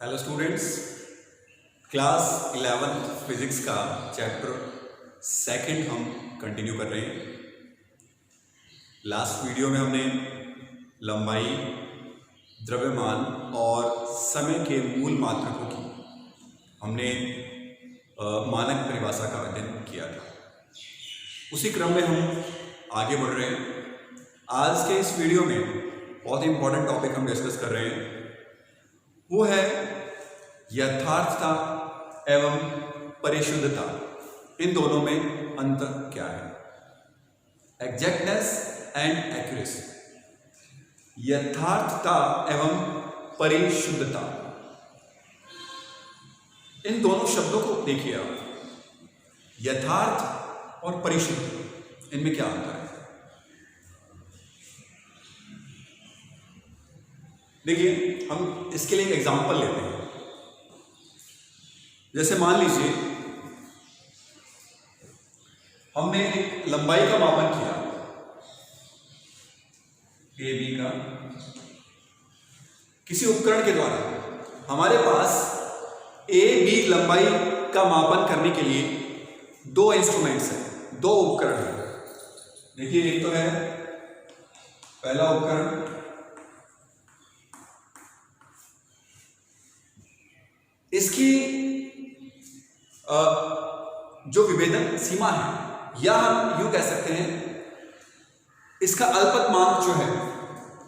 Hello students, class 11th physics का chapter second हम continue कर रहे हैं। लास्ट वीडियो में हमने लंबाई, द्रव्यमान और समय के मूल मात्रकों की हमने मानक परिभाषा का अध्ययन किया था। उसी क्रम में हम आगे बढ़ रहे हैं। आज के इस वीडियो में बहुत ही इंपॉर्टेंट टॉपिक हम डिस्कस कर रहे हैं, वो है यथार्थता एवं परिशुद्धता। इन दोनों में अंतर क्या है? Exactness and accuracy. यथार्थता एवं परिशुद्धता, इन दोनों शब्दों को देखिए आप। यथार्थ और परिशुद्ध, इनमें क्या अंतर है? देखिए, हम इसके लिए एक एग्जांपल लेते हैं। जैसे मान लीजिए हमने एक लंबाई का मापन किया, ए बी का, किसी उपकरण के द्वारा। हमारे पास ए बी लंबाई का मापन करने के लिए दो इंस्ट्रूमेंट्स हैं, दो उपकरण हैं। देखिए, एक तो है पहला उपकरण, इसकी जो विभेदन सीमा है, या हम यूं कह सकते हैं इसका अल्पतमांक जो है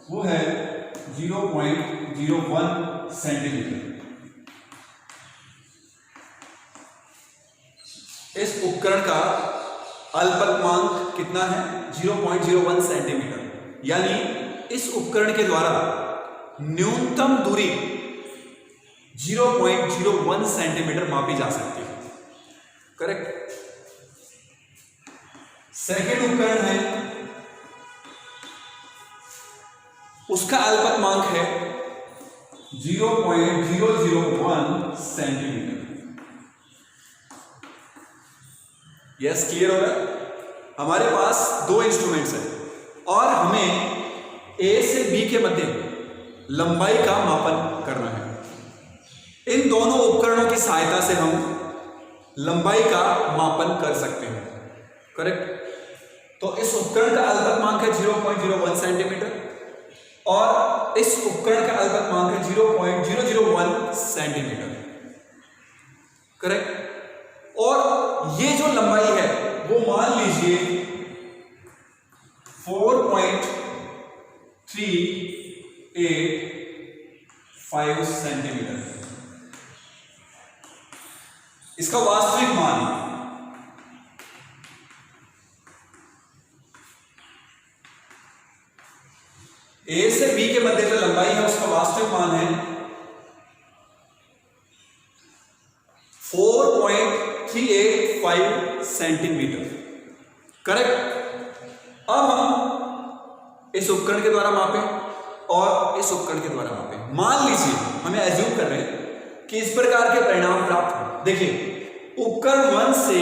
वो है 0.01 सेंटीमीटर। इस उपकरण का अल्पतमांक कितना है? 0.01 सेंटीमीटर। यानी इस उपकरण के द्वारा न्यूनतम दूरी 0.01 सेंटीमीटर मापी जा सकती है। करेक्ट। सेकेंड उपकरण है, उसका अल्पतमांक है 0.001 सेंटीमीटर। यस, क्लियर हो रहा है? हमारे पास दो इंस्ट्रूमेंट्स हैं और हमें ए से बी के मध्य लंबाई का मापन करना है। इन दोनों उपकरणों की सहायता से हम लंबाई का मापन कर सकते हैं। करेक्ट। तो इस उपकरण का अल्पतमांक है 0.01 सेंटीमीटर और इस उपकरण का अल्पतमांक है 0.001 सेंटीमीटर। करेक्ट। और ये जो लंबाई है वो मान लीजिए 4.3885 सेंटीमीटर। इसका वास्तविक मान ए से बी के मध्य जो लंबाई है उसका वास्तविक मान है 4.385 सेंटीमीटर। करेक्ट। अब हम इस उपकरण के द्वारा मापें और इस उपकरण के द्वारा मापें। मान लीजिए, हमें एज्यूम कर रहे हैं कि इस प्रकार के परिणाम प्राप्त हो। देखिए, उपकरण 1 से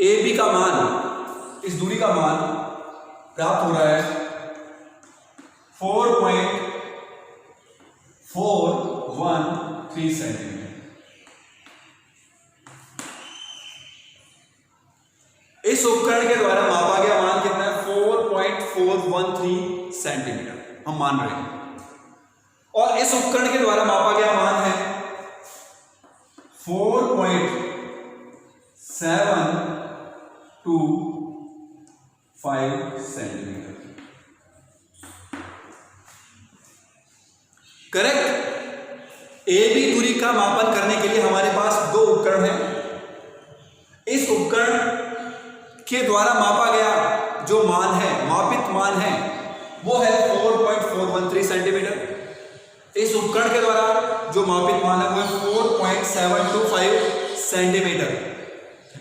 ए बी का मान, इस दूरी का मान प्राप्त हो रहा है 4.413 सेंटीमीटर। इस उपकरण के द्वारा मापा गया मान कितना है? 4.413 सेंटीमीटर हम मान रहे हैं। और इस उपकरण के द्वारा मापा गया मान है 4.725 सेंटीमीटर। करेक्ट। ए बी दूरी का मापन करने के लिए हमारे पास दो उपकरण हैं। इस उपकरण के द्वारा मापा गया जो मान है, मापित मान है, वो है 4.413 सेंटीमीटर। इस उपकरण के द्वारा जो मापित मान है वो है 4.725 सेंटीमीटर।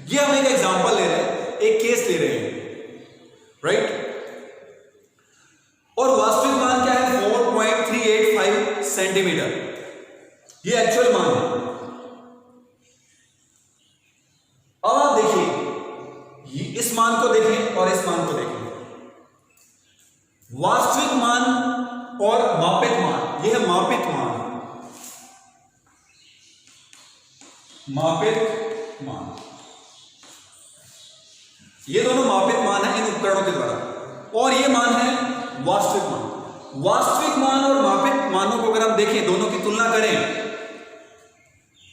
ये हम एक एग्जांपल ले रहे हैं, एक केस ले रहे हैं, राइट। और वास्तविक मान क्या है? 4.385 सेंटीमीटर। ये एक्चुअल मान है। अब देखिए, इस मान को देखें और इस मान को देखें। वास्तविक मान और मापित मान, यह है मापित मान। मापित मान, ये दोनों मापित मान है इन उपकरणों के द्वारा, और ये मान है वास्तविक मान। वास्तविक मान और मापित मानों को अगर हम देखें, दोनों की तुलना करें,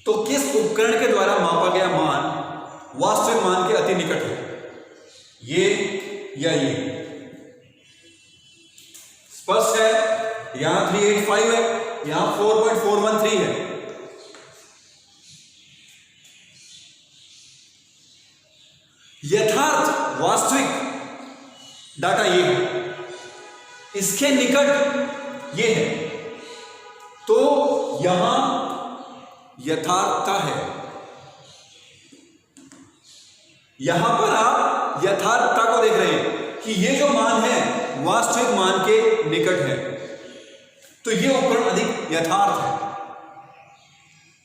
तो किस उपकरण के द्वारा मापा गया मान वास्तविक मान के अति निकट है, ये या ये? स्पष्ट है, यहां 385 है, यहां 4.413 है। यथार्थ वास्तविक डाटा ये है, इसके निकट ये है, तो यहां यथार्थता है। यहां पर आप यथार्थता को देख रहे हैं कि ये जो मान है वास्तविक मान के निकट है, तो ये उपकरण अधिक यथार्थ है।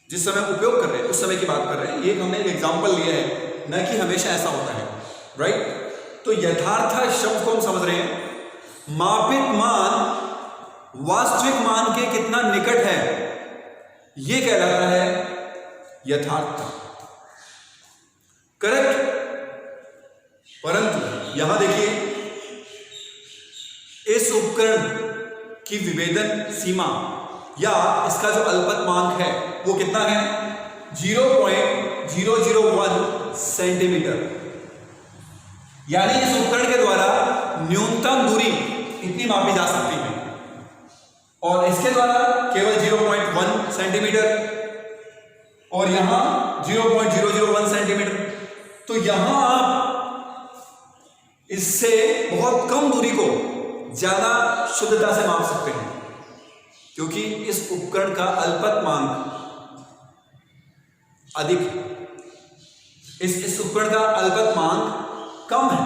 जिस समय उपयोग कर रहे हैं उस समय की बात कर रहे हैं, ये हमने एक एग्जांपल लिया है, न कि हमेशा ऐसा होता है, राइट? तो यथार्थ शब्द को हम समझ रहे हैं, मापित मान वास्तविक मान के कितना निकट है, यह कहलाता है यथार्थता। करेक्ट? परंतु यहां देखिए, इस उपकरण की विभेदन सीमा या इसका जो अल्पतमांक है वो कितना है? 0.001 सेंटीमीटर। यानी इस उपकरण के द्वारा न्यूनतम दूरी इतनी मापी जा सकती है, और इसके द्वारा केवल 0.1 सेंटीमीटर, और यहां 0.001 सेंटीमीटर। तो यहां आप इससे बहुत कम दूरी को ज्यादा शुद्धता से माप सकते हैं, क्योंकि इस उपकरण का अल्पतमांक अधिक है। इस उपकरण का अल्पतमांक कम है,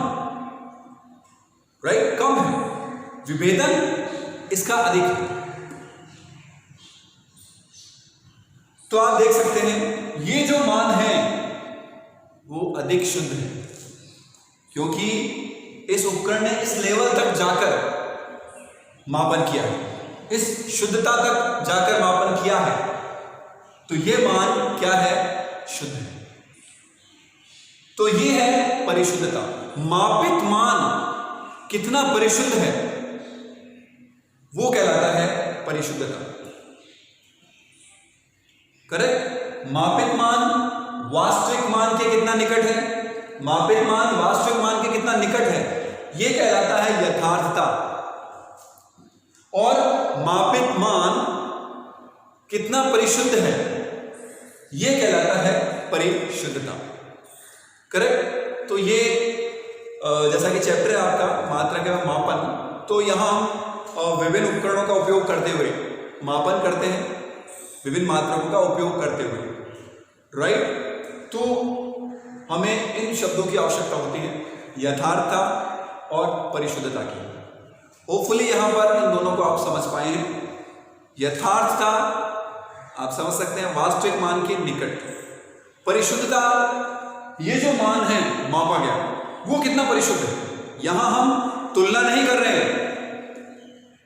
राइट? कम है, विभेदन इसका अधिक है। तो आप देख सकते हैं ये जो मान है वो अधिक शुद्ध है, क्योंकि इस उपकरण ने इस लेवल तक जाकर मापन किया है, इस शुद्धता तक जाकर मापन किया है, तो ये मान क्या है? शुद्ध है। तो ये है परिशुद्धता। मापित मान कितना परिशुद्ध है वो कहलाता है परिशुद्धता। करेक्ट? मापित मान वास्तविक मान के कितना निकट है, मापित मान वास्तविक मान के कितना निकट है, यह कहलाता है यथार्थता। और मापित मान कितना परिशुद्ध है, यह कहलाता है परिशुद्धता। करेक्ट? तो ये जैसा कि चैप्टर है आपका मात्रक एवं मापन, तो यहां हम विभिन्न उपकरणों का उपयोग करते हुए मापन करते हैं, विभिन्न मात्रकों का उपयोग करते हुए, राइट? तो हमें इन शब्दों की आवश्यकता होती है, यथार्थता और परिशुद्धता की। होपफुली यहां पर इन दोनों को आप समझ पाए हैं। यथार्थता आप समझ सकते हैं, वास्तविक मान के निकट। परिशुद्धता, ये जो मान है मापा गया वो कितना परिशुद्ध है। यहां हम तुलना नहीं कर रहे हैं,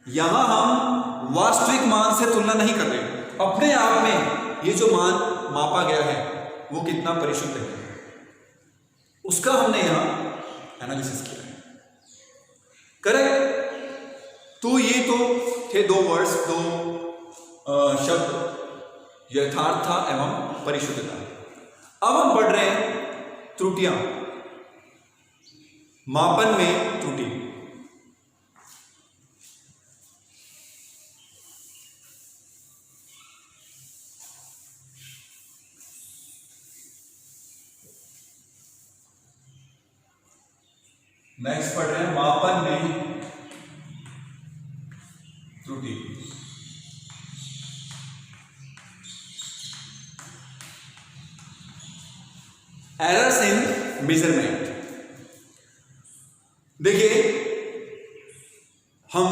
यहां हम वास्तविक मान से तुलना नहीं कर रहे, अपने आप में ये जो मान मापा गया है वो कितना परिशुद्ध है उसका हमने यहां एनालिसिस किया है। करेक्ट? तो ये तो थे दो वर्ड्स, दो शब्द, यथार्थता एवं परिशुद्धता। अब हम पढ़ रहे हैं त्रुटियां, मापन में त्रुटि। नेक्स्ट पढ़ रहे हैं मापन में त्रुटि। Errors in measurement. देखिए, हम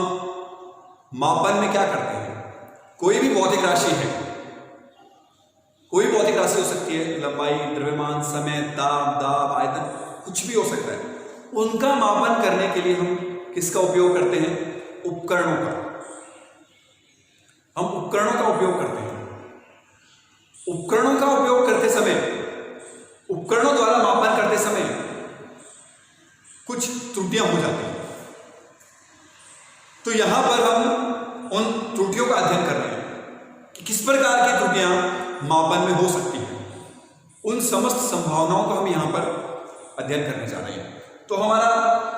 मापन में क्या करते हैं, कोई भी भौतिक राशि है, कोई भौतिक राशि हो सकती है, लंबाई, द्रव्यमान, समय, दाब, आयतन, कुछ भी हो सकता है। उनका मापन करने के लिए हम किसका उपयोग करते हैं? उपकरणों का। हम उपकरणों का उपयोग करते हैं। उपकरणों का उपयोग करते समय, उपकरणों द्वारा मापन करते समय कुछ त्रुटियां हो जाती हैं। तो यहां पर हम उन त्रुटियों का अध्ययन कर रहे हैं कि किस प्रकार की त्रुटियां मापन में हो सकती हैं। उन समस्त संभावनाओं का हम यहां पर अध्ययन करने जा रहे हैं। तो हमारा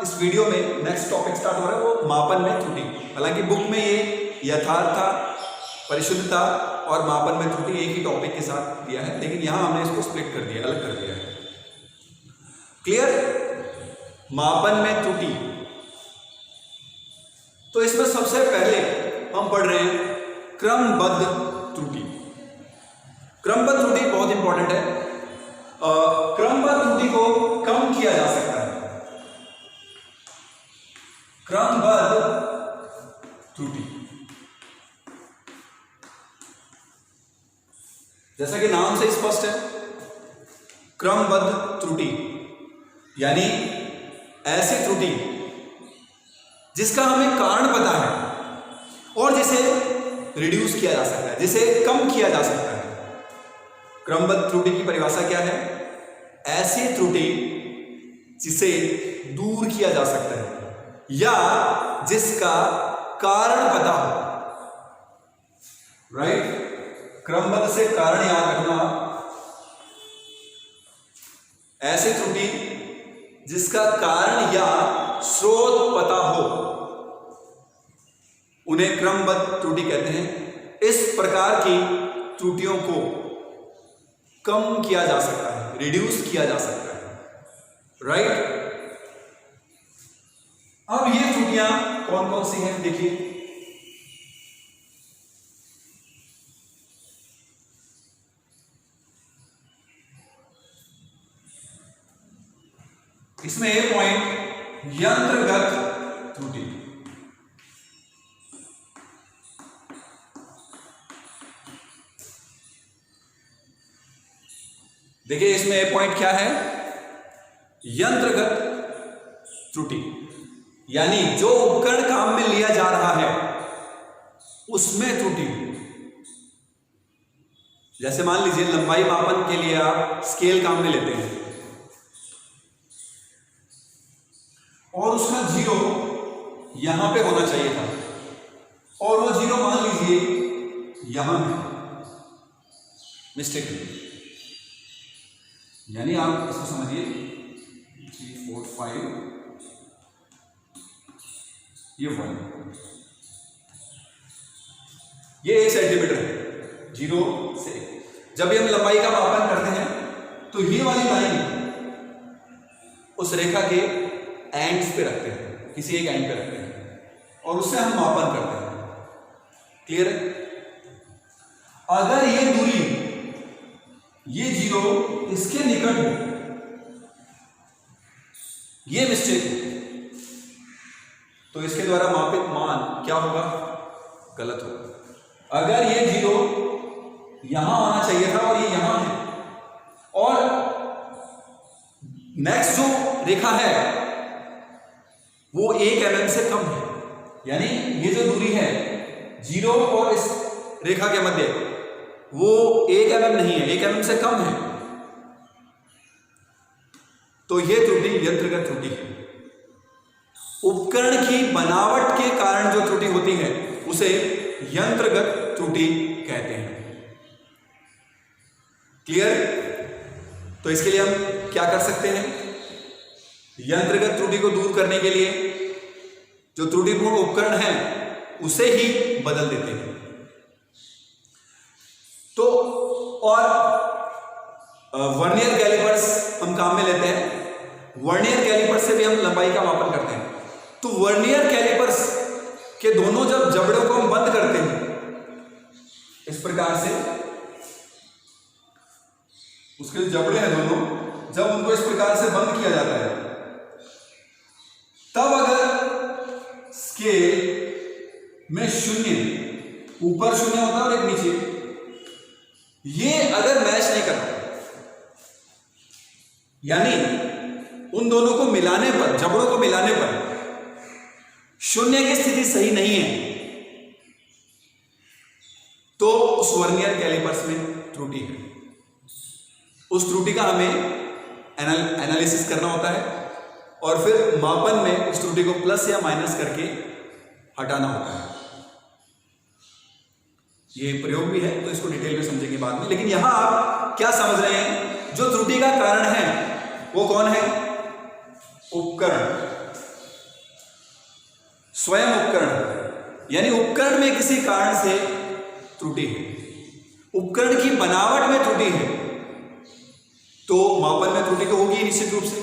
इस वीडियो में नेक्स्ट टॉपिक स्टार्ट हो रहा है, वो मापन में त्रुटि। हालांकि बुक में ये यथार्थता, परिशुद्धता और मापन में त्रुटि एक ही टॉपिक के साथ दिया है, लेकिन यहां हमने इसको स्प्लिट कर दिया, अलग कर दिया है। क्लियर? मापन में त्रुटि। तो इसमें सबसे पहले हम पढ़ रहे हैं क्रमबद्ध त्रुटि। क्रमबद्ध त्रुटि बहुत इंपॉर्टेंट है। क्रमबद्ध त्रुटि को कम किया जा सकता है। क्रमबद्ध त्रुटि, जैसा कि नाम से स्पष्ट है, क्रमबद्ध त्रुटि यानी ऐसी त्रुटि जिसका हमें कारण पता है और जिसे रिड्यूस किया जा सकता है, जिसे कम किया जा सकता है। क्रमबद्ध त्रुटि की परिभाषा क्या है? ऐसी त्रुटि जिसे दूर किया जा सकता है या जिसका कारण पता हो। राइट? क्रमबद्ध से कारण याद रखना। ऐसी त्रुटि जिसका कारण या स्रोत पता हो, उन्हें क्रमबद्ध त्रुटि कहते हैं। इस प्रकार की त्रुटियों को कम किया जा सकता है, रिड्यूस किया जा सकता है। राइट? अब ये त्रुटियां कौन कौन सी हैं देखिए। इसमें एक पॉइंट यंत्रगत त्रुटि। देखिए इसमें एक पॉइंट क्या है? यंत्रगत त्रुटि, यानी जो उपकरण काम में लिया जा रहा है उसमें त्रुटि। जैसे मान लीजिए लंबाई मापन के लिए आप स्केल काम में लेते हैं और उसका जीरो यहां पे होना चाहिए था और वो जीरो मान लीजिए यहां है, मिस्टेक है। यानी आप इसको समझिए 3, 4, 5, ये 1, ये 1 सेंटीमीटर है, 0 से। जब हम लंबाई का मापन करते हैं तो ये वाली लाइन उस रेखा के एंड्स पे रखते हैं, किसी एक एंड पे रखते हैं और उससे हम मापन करते हैं। क्लियर है? अगर ये दूरी, ये 0 इसके निकट हो, ये मिस्टेक है, तो इसके द्वारा मापित मान क्या होगा? गलत होगा। अगर ये 0 यहां आना चाहिए था और ये यहां है और नेक्स्ट जो रेखा है वो 1 mm से कम है, यानी ये जो दूरी है 0 और इस रेखा के मध्य वो 1 mm नहीं है, 1 mm से कम है, तो ये त्रुटि यंत्रगत त्रुटि है। उपकरण की बनावट के कारण जो त्रुटि होती है उसे यंत्रगत त्रुटि कहते हैं। क्लियर? तो इसके लिए हम क्या कर सकते हैं? यंत्रगत त्रुटि को दूर करने के लिए जो त्रुटिपूर्ण उपकरण है उसे ही बदल देते हैं। तो और वर्नियर कैलिपर्स हम काम में लेते हैं। वर्नियर कैलिपर्स से भी हम लंबाई का मापन करते हैं। तो वर्नियर कैलिपर्स के दोनों जब जबड़ों को हम बंद करते हैं इस प्रकार से, उसके जो जबड़े हैं दोनों, जब उनको इस प्रकार से बंद किया जाता है तब अगर स्केल में 0 ऊपर 0 होता है और एक नीचे, ये अगर मैच नहीं करता, यानी उन दोनों को मिलाने पर, जबड़ों को मिलाने पर 0 की स्थिति सही नहीं है, तो उस वर्नियर कैलिपर्स में त्रुटि है, उस त्रुटि का हमें एनालिसिस करना होता है और फिर मापन में उस त्रुटि को प्लस या माइनस करके हटाना होता है। ये प्रयोग भी है तो इसको डिटेल में समझेंगे बाद में, लेकिन यहां आप क्या समझ रहे हैं, जो त्रुटि का कारण है वो कौन है? उपकरण, स्वयं उपकरण, यानी उपकरण में किसी कारण से त्रुटि है, उपकरण की बनावट में त्रुटि है, तो मापन में त्रुटि तो होगी निश्चित रूप से।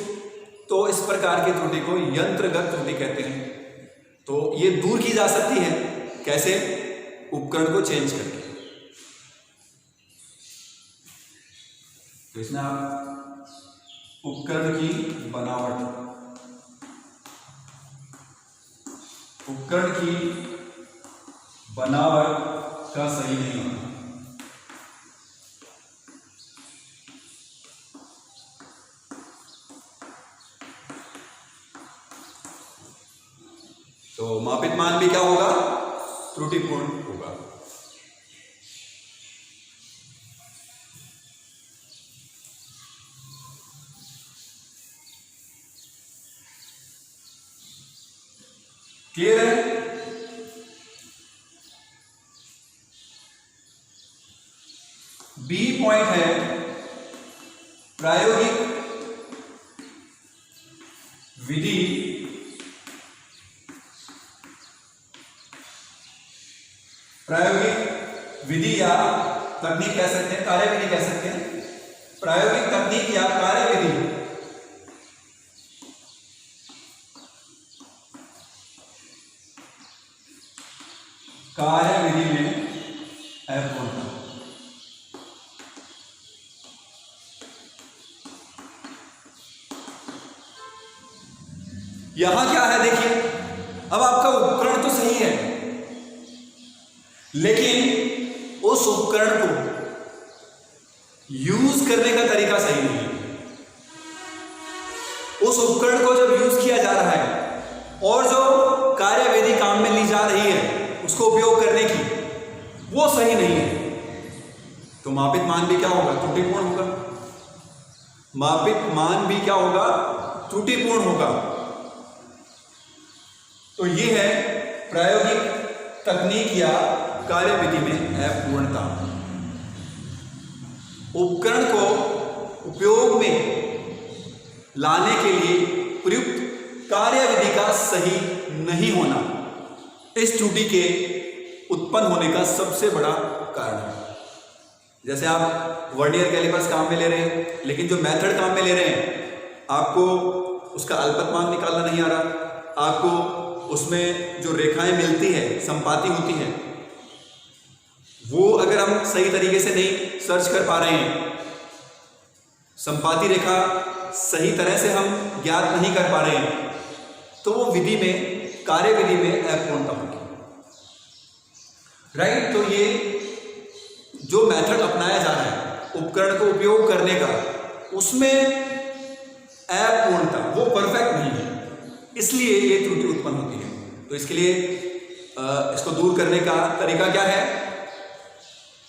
तो इस प्रकार की त्रुटि को यंत्रगत त्रुटि कहते हैं। तो ये दूर की जा सकती है, कैसे? उपकरण को चेंज करके। तो इसमें आप उपकरण की बनावट, उपकरण की बनावट का सही नहीं होना, तो मापित मान भी क्या होगा? त्रुटिपूर्ण होगा। क्लियर है? बी पॉइंट है प्रायोगिक विधि या तकनीक कह सकते हैं, कार्यविधि कह सकते हैं, प्रायोगिक तकनीक या कार्यविधि में अपूर्णता। यहां क्या है देखिए, अब आपका उपकरण तो सही है, लेकिन उस उपकरण को यूज करने का तरीका सही नहीं है। उस उपकरण को जब यूज किया जा रहा है और जो कार्यविधि काम में ली जा रही है उसको उपयोग करने की, वो सही नहीं है, तो मापित मान भी क्या होगा? त्रुटिपूर्ण होगा। मापित मान भी क्या होगा? त्रुटिपूर्ण होगा। तो ये है प्रायोगिक तकनीक या कार्यविधि में अपूर्णता। उपकरण को उपयोग में लाने के लिए प्रयुक्त कार्यविधि का सही नहीं होना इस त्रुटि के उत्पन्न होने का सबसे बड़ा कारण है। जैसे आप वर्नियर कैलिपर्स काम में ले रहे हैं, लेकिन जो मेथड काम में ले रहे हैं, आपको उसका अल्पतमांक निकालना नहीं आ रहा, आपको उसमें जो रेखाएं मिलती है, संपाति होती है, वो अगर हम सही तरीके से नहीं सर्च कर पा रहे हैं, संपाति रेखा सही तरह से हम ज्ञात नहीं कर पा रहे हैं, तो वो विधि में, कार्यविधि में अपूर्णता होगी। राइट? तो ये जो मेथड अपनाया जा रहा है उपकरण को उपयोग करने का, उसमें अपूर्णता, वो परफेक्ट नहीं है, इसलिए ये त्रुटि उत्पन्न होती है। तो इसके लिए इसको दूर करने का तरीका क्या है?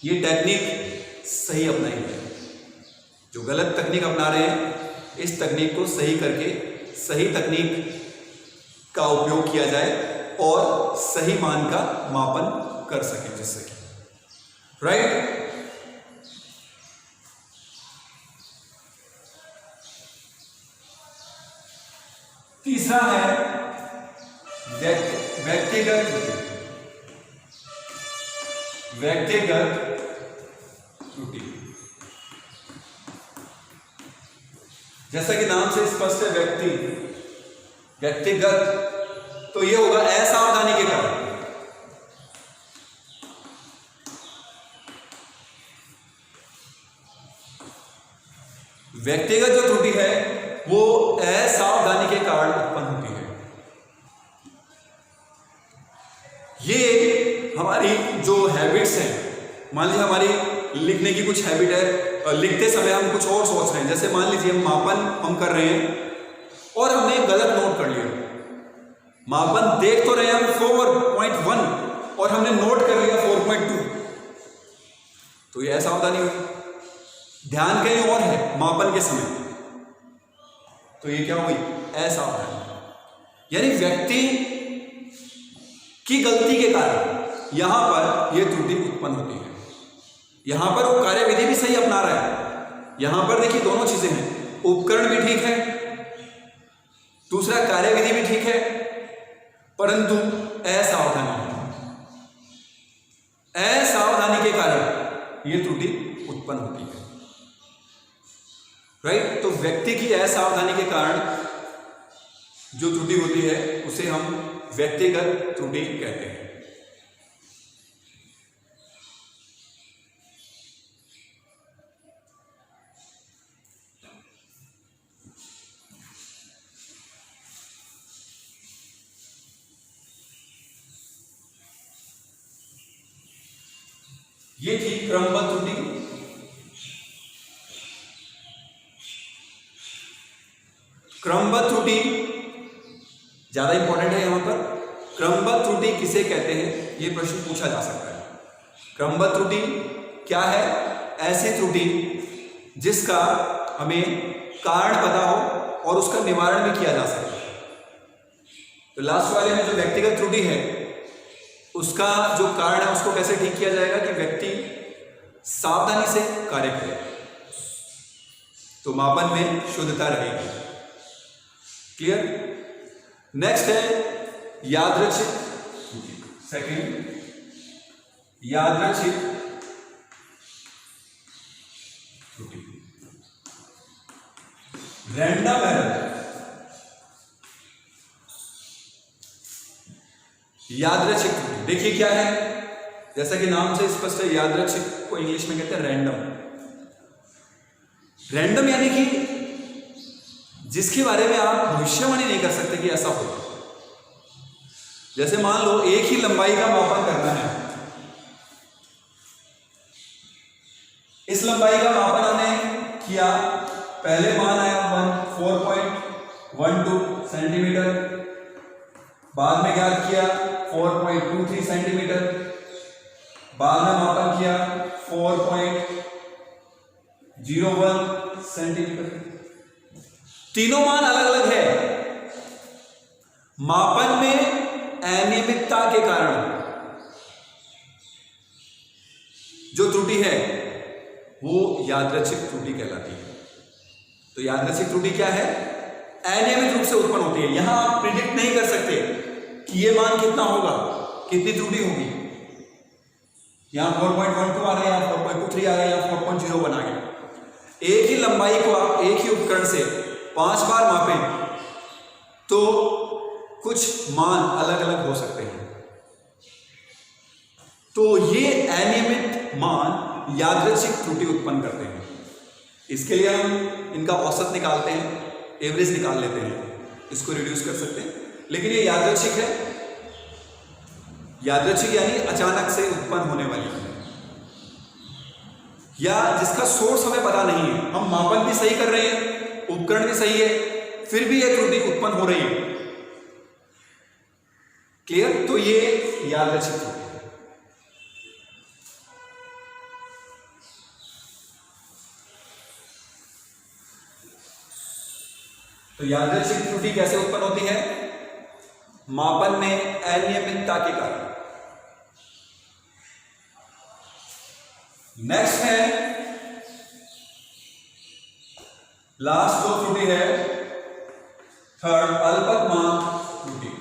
ये टेक्निक सही अपनाई है। जो गलत तकनीक अपना रहे हैं, इस तकनीक को सही करके सही तकनीक का उपयोग किया जाए और सही मान का मापन कर सके, जिससे कि राइट। तीसरा है व्यक्तिगत त्रुटि। जैसा कि नाम से स्पष्ट है, व्यक्तिगत, तो ये होगा असावधानी के कारण। व्यक्तिगत जो त्रुटि है वो असावधानी के कारण उत्पन्न होती है। ये हमारी जो हैबिट्स हैं, मान लीजिए हमारी लिखने की कुछ हैबिट है, लिखते समय हम कुछ और सोच रहे हैं, जैसे मान लीजिए हम मापन हम कर रहे हैं और हमने गलत नोट कर लिया। मापन देख तो रहे हैं हम 4.1 और हमने नोट कर लिया 4.2, तो ये असावधानी होगी। ध्यान कहीं और है मापन के समय, तो ये क्या हुई? असावधानी। यानी व्यक्ति की गलती के कारण यहां पर यह त्रुटि उत्पन्न होती है। यहां पर वो कार्यविधि भी सही अपना रहा है, यहां पर देखिए दोनों चीजें हैं, उपकरण भी ठीक है, दूसरा कार्यविधि भी ठीक है, परंतु असावधानी के कारण यह त्रुटि उत्पन्न होती है। राइट? तो व्यक्ति की असावधानी के कारण जो त्रुटि होती है उसे हम व्यक्तिगत त्रुटि कहते हैं। ये थी क्रमबद्ध त्रुटि। क्रमबद्ध त्रुटि ज्यादा इंपॉर्टेंट है। यहां पर क्रमबद्ध त्रुटि किसे कहते हैं, यह प्रश्न पूछा जा सकता है। क्रमबद्ध त्रुटि क्या है? ऐसी त्रुटि जिसका हमें कारण पता हो और उसका निवारण भी किया जा सके। तो लास्ट वाले में जो व्यक्तिगत त्रुटि है उसका जो कारण है उसको कैसे ठीक किया जाएगा कि व्यक्ति सावधानी से कार्य करे, तो मापन में शुद्धता रहेगी। क्लियर? नेक्स्ट है यादृच्छिक त्रुटि। सेकंड, यादृच्छिक त्रुटि, रैंडम एरर। यादृच्छिक त्रुटि देखिए क्या है, जैसा कि नाम से स्पष्ट है, यादृच्छिक को इंग्लिश में कहते हैं रैंडम। रैंडम यानी कि जिसके बारे में आप भविष्यवाणी नहीं कर सकते कि ऐसा होगा। जैसे मान लो एक ही लंबाई का मापन करना है, इस लंबाई का मापन हमने किया, पहले मान आया 4.12 सेंटीमीटर, बाद में ज्ञात किया 4.23 सेंटीमीटर, बाद में मापन किया 4.01 सेंटीमीटर। तीनों मान अलग अलग है। मापन में अनियमितता के कारण जो त्रुटि है वो यादृच्छिक त्रुटि कहलाती है। तो यादृच्छिक त्रुटि क्या है? अनियमित रूप से उत्पन्न होती है। यहां आप प्रिडिक्ट नहीं कर सकते कि ये मान कितना होगा, कितनी त्रुटि होगी। यहां 4.12 आ रहा है, यहां 4.23 आ रहा है, यहां 4.01 आ गया। एक ही लंबाई को आप एक ही उपकरण से 5 बार मापें तो कुछ मान अलग अलग हो सकते हैं। तो ये अनियमित मान यादृच्छिक त्रुटि उत्पन्न करते हैं। इसके लिए हम इनका औसत निकालते हैं, एवरेज निकाल लेते हैं, इसको रिड्यूस कर सकते हैं। लेकिन ये यादृच्छिक है। यादृच्छिक यानी अचानक से उत्पन्न होने वाली है, या जिसका सोर्स हमें पता नहीं है। हम मापन भी सही कर रहे हैं, उपकरण भी सही है, फिर भी यह त्रुटि उत्पन्न हो रही है। क्लियर? तो ये यादृच्छिक त्रुटि है। तो यादृच्छिक त्रुटि कैसे उत्पन्न होती है? मापन में अनियमितता के कारण। नेक्स्ट है लास्ट जो त्रुटि है, थर्ड, अल्पतमांक त्रुटि।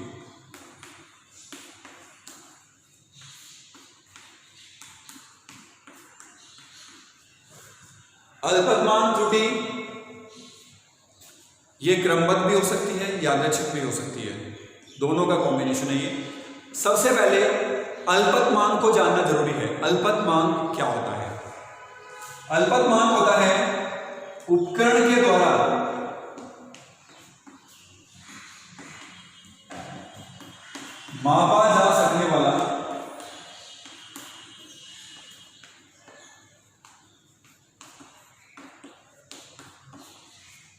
अल्पतमांक त्रुटि ये क्रमबद्ध भी हो सकती है, यादृच्छिक भी हो सकती है, दोनों का कॉम्बिनेशन है ये। सबसे पहले अल्पतमांक को जानना जरूरी है। अल्पतमांक क्या होता है? अल्पतमांक होता है उपकरण के द्वारा मापा जा सकने वाला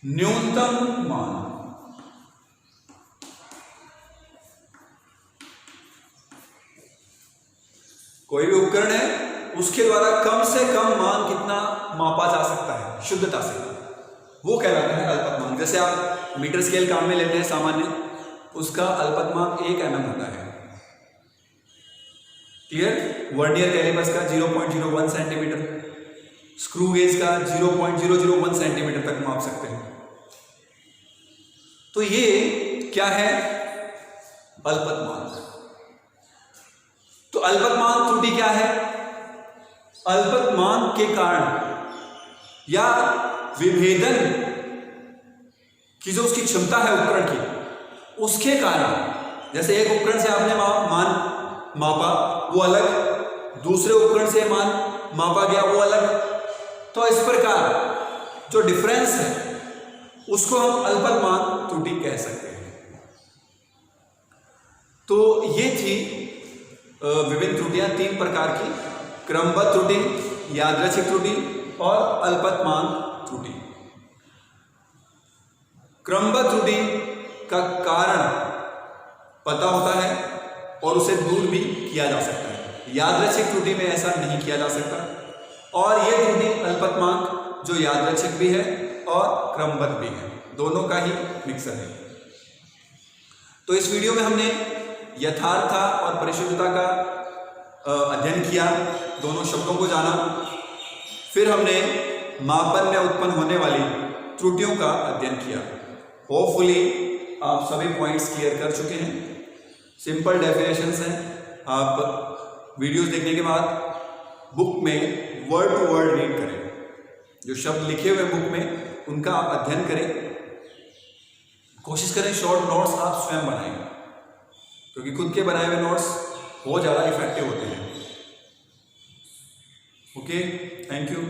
न्यूनतम मान। कोई भी उपकरण है, उसके द्वारा कम से कम मान कितना मापा जा सकता है शुद्धता से, वो कहलाता है अल्पतमांक। जैसे आप मीटर स्केल काम में लेते हैं सामान्य, उसका अल्पतमांक 1 mm होता है। क्लियर? वर्नियर कैलिपर्स का 0.01 सेंटीमीटर, स्क्रू गेज का 0.001 सेंटीमीटर तक माप सकते हैं। तो ये क्या है? अल्पतमांक। तो अल्पतमांक त्रुटि क्या है? अल्पतमांक के कारण या विभेदन की जो उसकी क्षमता है उपकरण की, उसके कारण, जैसे एक उपकरण से आपने मान मापा वो अलग, दूसरे उपकरण से मान मापा गया वो अलग, तो इस प्रकार जो डिफरेंस है उसको हम अल्पतमांक त्रुटि कह सकते हैं। तो ये थी विभिन्न त्रुटियां, 3 प्रकार की: क्रमबद्ध त्रुटि, यादृच्छिक त्रुटि और अल्पतमांक त्रुटि। क्रमबद्ध त्रुटि का कारण पता होता है और उसे दूर भी किया जा सकता है। यादृच्छिक त्रुटि में ऐसा नहीं किया जा सकता, और यह त्रुटि अल्पतमांक जो यादृच्छिक भी है और क्रमबद्ध भी है, दोनों का ही मिक्सर है। तो इस वीडियो में हमने यथार्थता और परिशुद्धता का अध्ययन किया, दोनों शब्दों को जाना, फिर हमने मापन में उत्पन्न होने वाली त्रुटियों का अध्ययन किया। होपफुली आप सभी पॉइंट्स क्लियर कर चुके हैं। सिंपल डेफिनेशंस हैं, आप वीडियोस देखने के बाद बुक में वर्ड टू वर्ड रीड करें, जो शब्द लिखे हुए बुक में उनका आप अध्ययन करें। कोशिश करें शॉर्ट नोट्स आप स्वयं बनाएं, क्योंकि खुद के बनाए हुए नोट्स बहुत ज़्यादा इफेक्टिव होते हैं। Okay, thank you.